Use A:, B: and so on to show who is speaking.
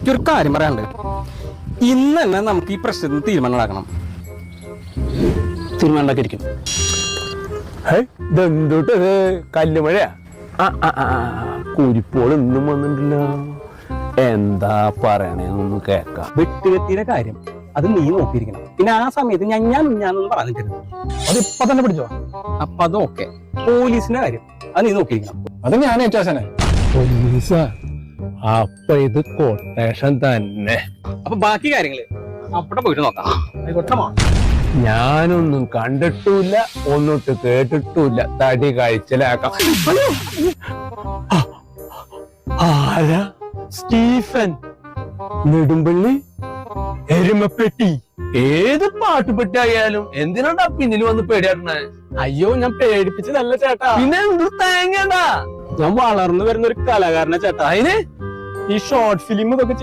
A: എനിക്കൊരു കാര്യം പറയാനുണ്ട്. ഇന്ന് തന്നെ നമുക്ക് ഈ പ്രശ്നത്തിന് തീരുമാനം ഉണ്ടാക്കണം.
B: തീരുമാനം ഉണ്ടാക്കിയിരിക്കും. ഇതെന്തോട്ടത് കല്ലുമഴയാ? കുരിപ്പോൾ ഇന്നും വന്നിട്ടില്ല. എന്താ പറയണേന്നൊന്ന് കേക്കാം.
A: വെട്ടുകെട്ടിയുടെ കാര്യം അത് നീ നോക്കിയിരിക്കണം. പിന്നെ ആ സമയത്ത് ഞാനൊന്നും പറഞ്ഞിട്ടിരുന്നു.
B: അതിപ്പോ തന്നെ പിടിച്ചോ?
A: അപ്പൊ അത് ഓക്കെ. പോലീസിന്റെ കാര്യം അത് നീ നോക്കിയിരിക്കണം.
B: അത് ഞാൻ ഏറ്റാശനെ. പോലീസാ? അപ്പൊ ഇത് കൊട്ടേഷൻ തന്നെ.
A: അപ്പൊ ബാക്കി കാര്യങ്ങള് അവിടെ പോയിട്ട് നോക്കാം.
B: ഞാനൊന്നും കണ്ടിട്ടില്ല, ഒന്നിട്ട് കേട്ടിട്ടില്ല. തടി കഴിച്ചിലാക്കാം. ആരാ? സ്റ്റീഫൻ നെടുമ്പള്ളി എരുമപ്പെട്ടി. ഏത് പാട്ടുപെട്ടി ആയാലും എന്തിനാണ്ടാ പിന്നിൽ വന്ന് പേടിയാട്ടണേ?
A: അയ്യോ, ഞാൻ പേടിപ്പിച്ചതല്ല ചേട്ടാ.
B: പിന്നെ എന്ത് തേങ്ങടാ?
A: ഞാൻ വളർന്നു വരുന്ന ഒരു കലാകാരനാ ചേട്ടാ.
B: അതിന്
A: ഈ ഷോർട്ട് ഫിലിം ഇതൊക്കെ